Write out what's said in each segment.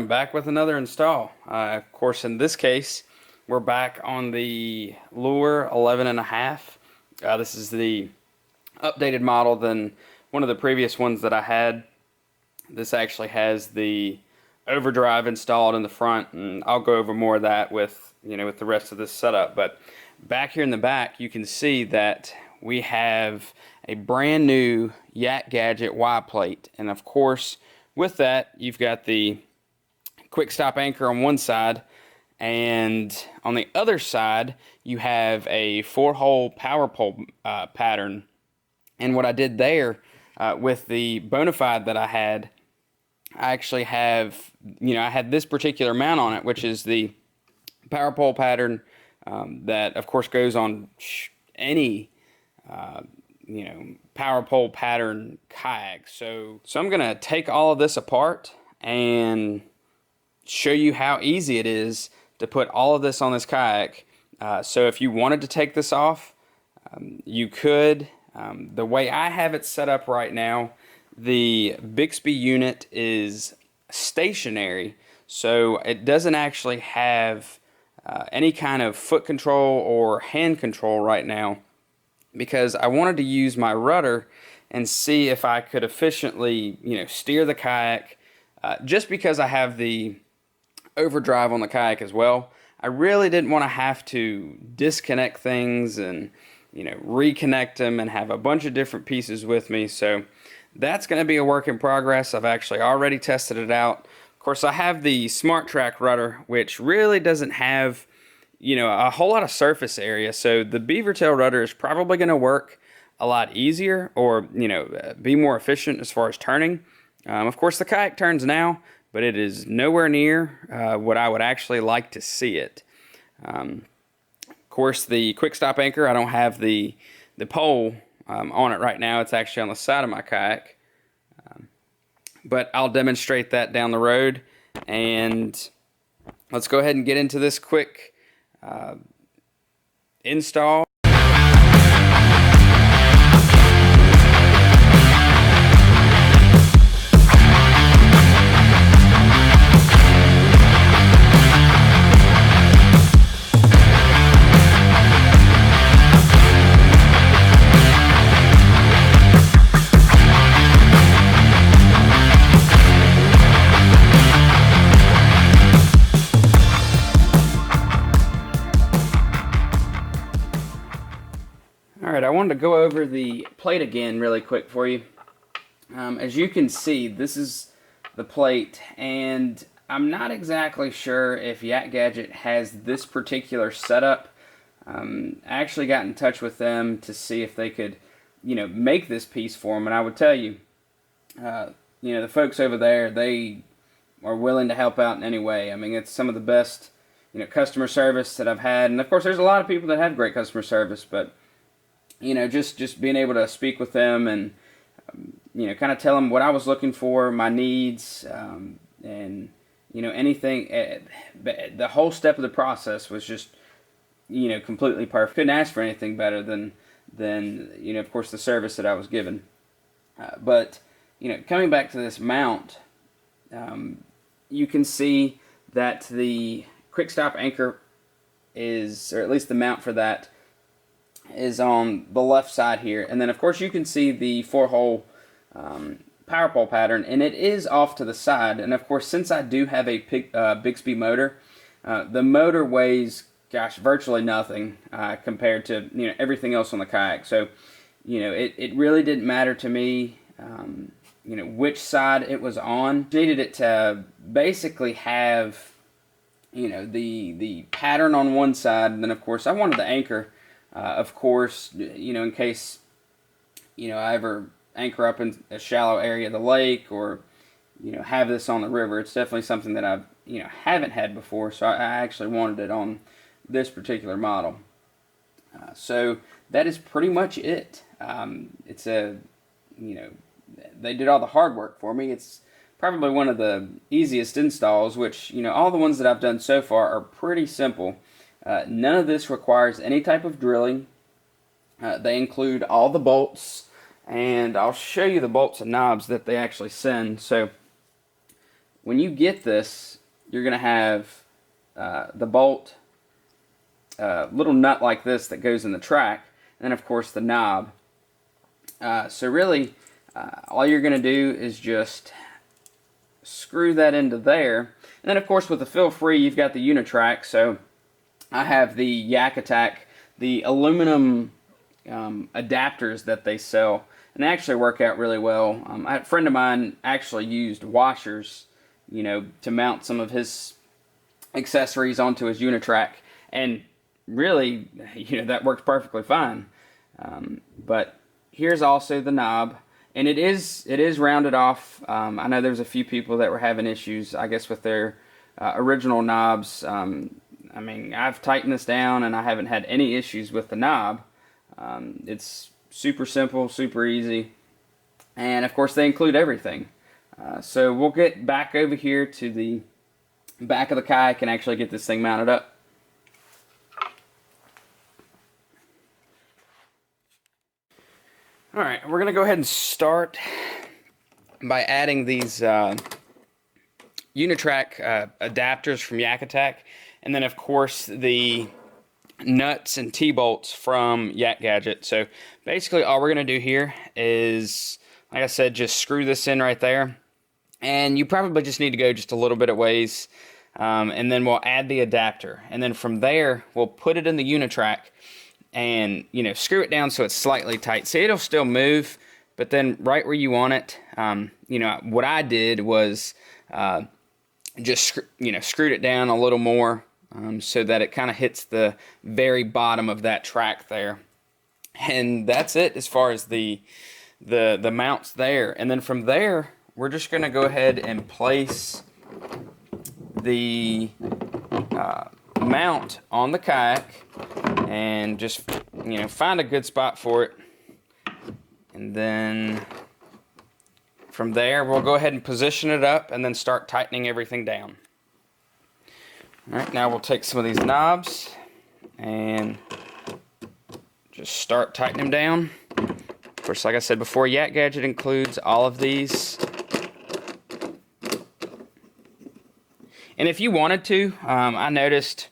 I'm back with another install. Of course, in this case, we're back on the Lure 11.5. This is the updated model than one of the previous ones that I had. This actually has the overdrive installed in the front, and I'll go over more of that with with the rest of this setup. But back here in the back, you can see that we have a brand new YakGadget Y plate, and of course, with that, you've got the Quickstop anchor on one side, and on the other side, you have a 4-hole power pole pattern. And what I did there with the Bonafide that I had, I actually have, I had this particular mount on it, which is the power pole pattern that, of course, goes on any, power pole pattern kayak. So I'm going to take all of this apart and show you how easy it is to put all of this on this kayak. So if you wanted to take this off, you could. The way I have it set up right now, the Bixpy unit is stationary, so it doesn't actually have any kind of foot control or hand control right now, because I wanted to use my rudder and see if I could efficiently, steer the kayak. Just because I have the overdrive on the kayak as well, I really didn't want to have to disconnect things and reconnect them and have a bunch of different pieces with me. So that's going to be a work in progress. I've actually already tested it out. Of course, I have the Smart Track rudder, which really doesn't have a whole lot of surface area, so the beaver tail rudder is probably going to work a lot easier, or be more efficient as far as turning. Of course, the kayak turns now, but it is nowhere near what I would actually like to see it. Of course, the Quickstop anchor, I don't have the pole on it right now. It's actually on the side of my kayak, but I'll demonstrate that down the road. And let's go ahead and get into this quick install. Alright, I wanted to go over the plate again really quick for you. As you can see, this is the plate, and I'm not exactly sure if YakGadget has this particular setup. I actually got in touch with them to see if they could, make this piece for them, and I would tell you, the folks over there, they are willing to help out in any way. I mean, it's some of the best, customer service that I've had, and of course, there's a lot of people that have great customer service, but just being able to speak with them and, kind of tell them what I was looking for, my needs, and, anything, the whole step of the process was just, completely perfect. Couldn't ask for anything better than of course, the service that I was given. But, coming back to this mount, you can see that the Quickstop anchor is, or at least the mount for that, is on the left side here, and then of course you can see the 4-hole power pole pattern, and it is off to the side. And of course, since I do have a Bixpy motor, the motor weighs, gosh, virtually nothing compared to everything else on the kayak. So it really didn't matter to me which side it was on. Needed it to basically have the pattern on one side, and then of course I wanted the anchor. Of course, in case, I ever anchor up in a shallow area of the lake, or, have this on the river. It's definitely something that I've, haven't had before, so I actually wanted it on this particular model. So that is pretty much it. It's a, they did all the hard work for me. It's probably one of the easiest installs, which, all the ones that I've done so far are pretty simple. None of this requires any type of drilling. They include all the bolts, and I'll show you the bolts and knobs that they actually send. So when you get this, you're going to have the bolt, little nut like this that goes in the track, and then of course the knob. So really, all you're going to do is just screw that into there. And then of course with the FeelFree, you've got the Unitrack. So I have the YakGadget, the aluminum adapters that they sell, and they actually work out really well. A friend of mine actually used washers, you know, to mount some of his accessories onto his Unitrack, and really, you know, that works perfectly fine. But here's also the knob, and it is rounded off. I know there's a few people that were having issues, I guess, with their original knobs. I mean, I've tightened this down and I haven't had any issues with the knob. It's super simple, super easy, and of course they include everything. So we'll get back over here to the back of the kayak and actually get this thing mounted up. Alright, we're going to go ahead and start by adding these Unitrack adapters from YakGadget, and then of course the nuts and T-bolts from YakGadget. So basically all we're going to do here is, like I said, just screw this in right there, and you probably just need to go just a little bit of ways, and then we'll add the adapter, and then from there we'll put it in the Unitrack and, you know, screw it down so it's slightly tight. See, it'll still move, but then right where you want it, you know, what I did was just, you know, screwed it down a little more, so that it kind of hits the very bottom of that track there. And that's it as far as the mounts there. And then from there, we're just going to go ahead and place the mount on the kayak and just, you know, find a good spot for it. And then from there, we'll go ahead and position it up and then start tightening everything down. Alright, now we'll take some of these knobs and just start tightening them down. Of course, like I said before, YakGadget includes all of these. And if you wanted to, I noticed,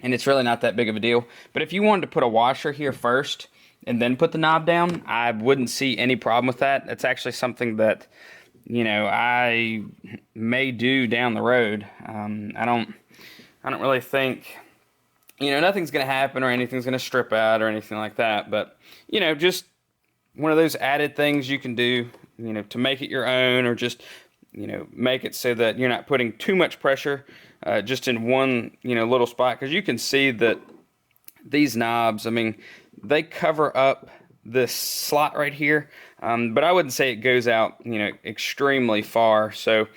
and it's really not that big of a deal, but if you wanted to put a washer here first and then put the knob down, I wouldn't see any problem with that. That's actually something that, you know, I may do down the road. I don't really think, you know, nothing's going to happen or anything's going to strip out or anything like that. But, you know, just one of those added things you can do, you know, to make it your own, or just, you know, make it so that you're not putting too much pressure just in one, you know, little spot. Because you can see that these knobs, I mean, they cover up this slot right here. But I wouldn't say it goes out, you know, extremely far. So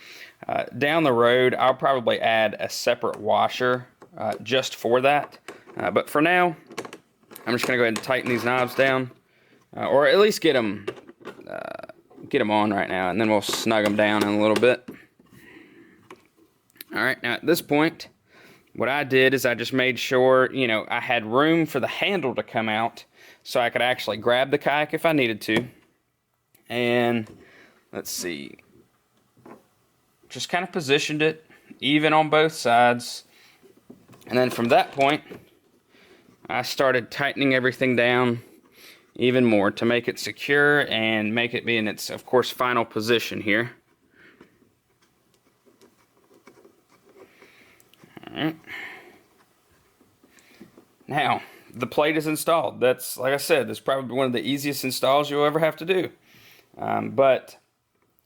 down the road, I'll probably add a separate washer just for that. But for now, I'm just going to go ahead and tighten these knobs down, or at least get them on right now, and then we'll snug them down in a little bit. All right, now at this point, what I did is I just made sure, you know, I had room for the handle to come out so I could actually grab the kayak if I needed to. And let's see, just kind of positioned it even on both sides. And then from that point, I started tightening everything down even more to make it secure and make it be in its, of course, final position here. Alright. Now, the plate is installed. That's, like I said, that's probably one of the easiest installs you'll ever have to do. But,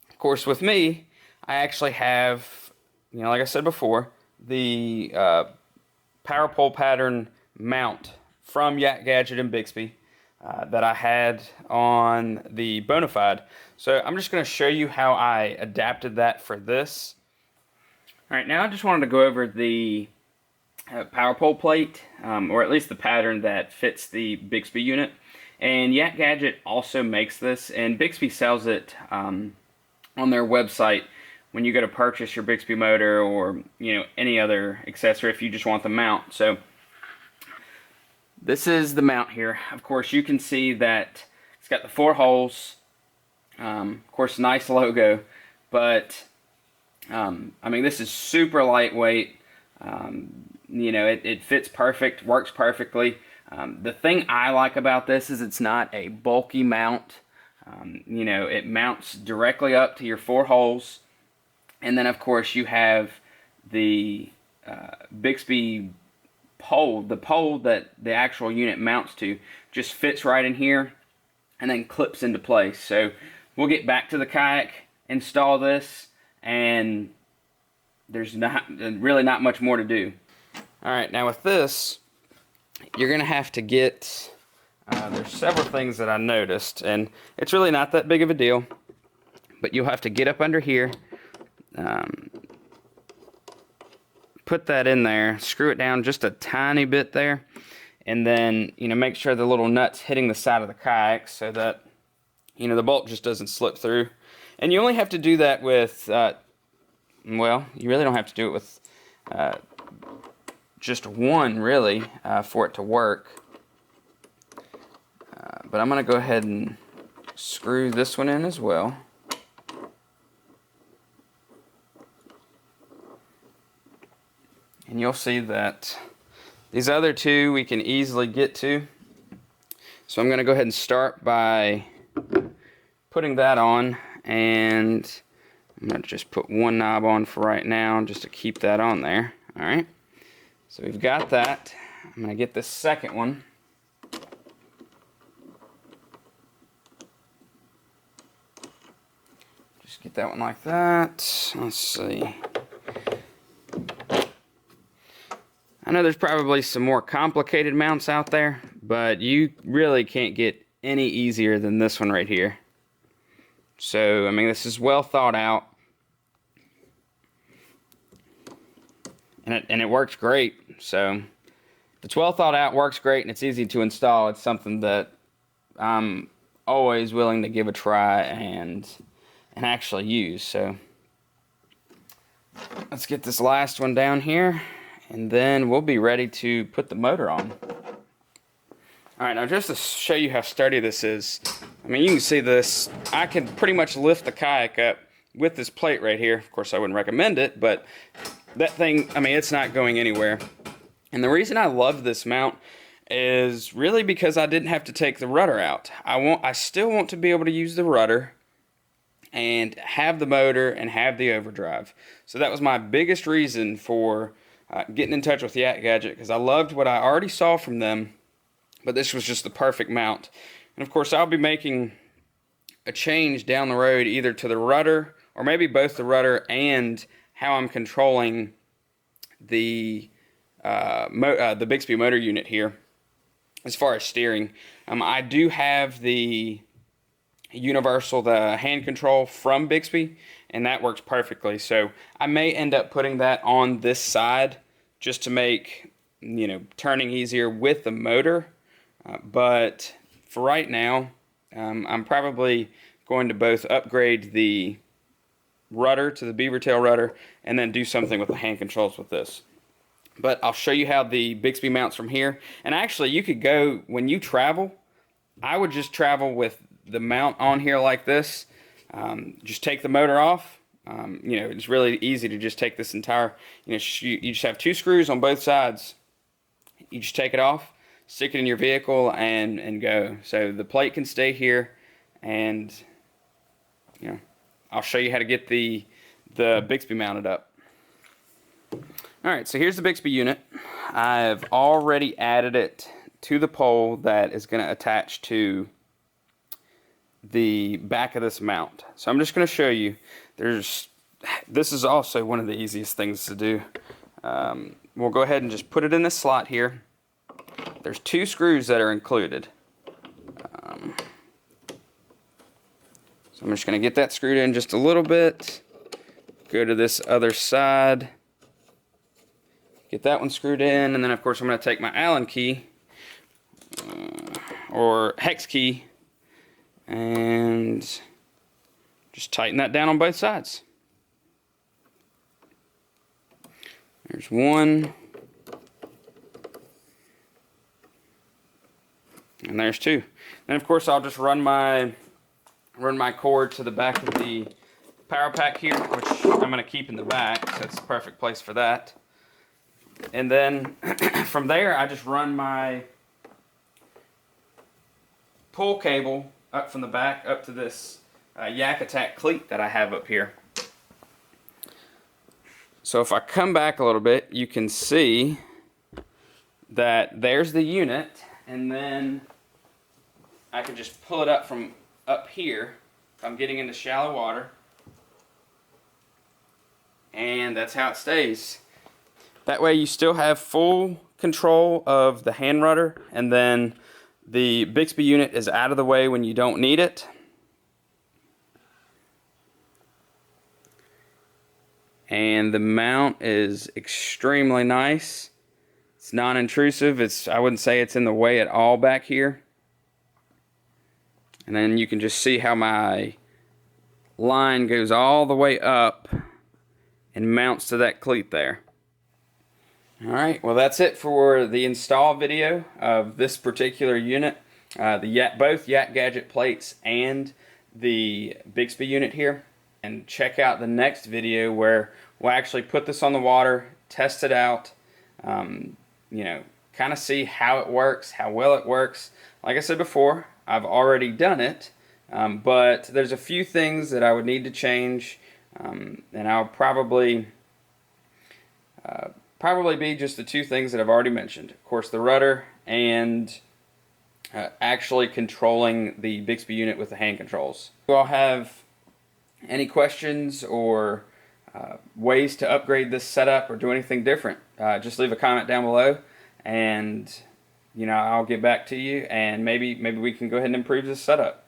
of course, with me, I actually have, you know, like I said before, the power pole pattern mount from YakGadget and Bixpy that I had on the Bonafide. So I'm just going to show you how I adapted that for this. Alright, now I just wanted to go over the power pole plate, or at least the pattern that fits the Bixpy unit. And YakGadget also makes this, and Bixpy sells it on their website when you go to purchase your Bixpy motor, or, you know, any other accessory if you just want the mount. So this is the mount here. Of course, you can see that it's got the 4 holes. Of course, nice logo, but I mean, this is super lightweight. You know, it fits perfect, works perfectly. The thing I like about this is it's not a bulky mount. You know, it mounts directly up to your 4 holes. And then, of course, you have the Bixpy pole. The pole that the actual unit mounts to just fits right in here and then clips into place. So we'll get back to the kayak, install this, and there's really not much more to do. Alright, now with this, you're going to have to get, there's several things that I noticed, and it's really not that big of a deal, but you'll have to get up under here, put that in there, screw it down just a tiny bit there, and then, you know, make sure the little nut's hitting the side of the kayak so that, you know, the bolt just doesn't slip through. And you only have to do that with, well, you really don't have to do it with just one, really, for it to work. But I'm going to go ahead and screw this one in as well. And you'll see that these other two we can easily get to. So I'm going to go ahead and start by putting that on, and I'm going to just put one knob on for right now just to keep that on there. Alright, so we've got that. I'm going to get this second one. Just get that one like that. Let's see. I know there's probably some more complicated mounts out there, but you really can't get any easier than this one right here. So, I mean, this is well thought out. And it works great. So, if it's well thought out, works great, and it's easy to install. It's something that I'm always willing to give a try and actually use. So, let's get this last one down here, and then we'll be ready to put the motor on. Alright, now just to show you how sturdy this is, I mean, you can see this. I can pretty much lift the kayak up with this plate right here. Of course, I wouldn't recommend it, but that thing, I mean, it's not going anywhere. And the reason I love this mount is really because I didn't have to take the rudder out. I still want to be able to use the rudder and have the motor and have the overdrive. So that was my biggest reason for getting in touch with YakGadget, because I loved what I already saw from them, but this was just the perfect mount. And of course, I'll be making a change down the road either to the rudder or maybe both the rudder and how I'm controlling the Bixpy motor unit here as far as steering. I do have the universal, the hand control from Bixpy, and that works perfectly. So I may end up putting that on this side just to make, you know, turning easier with the motor. But for right now, I'm probably going to both upgrade the rudder to the beaver tail rudder and then do something with the hand controls with this. But I'll show you how the Bixpy mounts from here. And actually, you could go, when you travel, I would just travel with the mount on here like this. Just take the motor off. You know, it's really easy to just take this entire, you know, you just have 2 screws on both sides. You just take it off, stick it in your vehicle, and go. So the plate can stay here, and, you know, I'll show you how to get the Bixpy mounted up. Alright, so here's the Bixpy unit. I've already added it to the pole that is going to attach to the back of this mount. So I'm just going to show you. This is also one of the easiest things to do. We'll go ahead and just put it in this slot here. There's 2 screws that are included. So I'm just going to get that screwed in just a little bit. Go to this other side. Get that one screwed in, and then of course I'm going to take my Allen key, or hex key, and just tighten that down on both sides. There's one, and there's 2. Then of course I'll just run my cord to the back of the power pack here, which I'm going to keep in the back, so it's the perfect place for that. And then from there, I just run my pull cable up from the back up to this YakGadget cleat that I have up here. So if I come back a little bit, you can see that there's the unit, and then I can just pull it up from up here if I'm getting into shallow water, and that's how it stays. That way you still have full control of the hand rudder, and then the Bixpy unit is out of the way when you don't need it. And the mount is extremely nice. It's non-intrusive. I wouldn't say it's in the way at all back here. And then you can just see how my line goes all the way up and mounts to that cleat there. Alright, well that's it for the install video of this particular unit. Both YakGadget plates and the Bixpy unit here. And check out the next video where we'll actually put this on the water, test it out, you know, kind of see how it works, how well it works. Like I said before, I've already done it, but there's a few things that I would need to change, and I'll probably be just the two things that I've already mentioned. Of course, the rudder and actually controlling the Bixpy unit with the hand controls. If you all have any questions or ways to upgrade this setup or do anything different, just leave a comment down below, and you know, I'll get back to you, and maybe we can go ahead and improve this setup.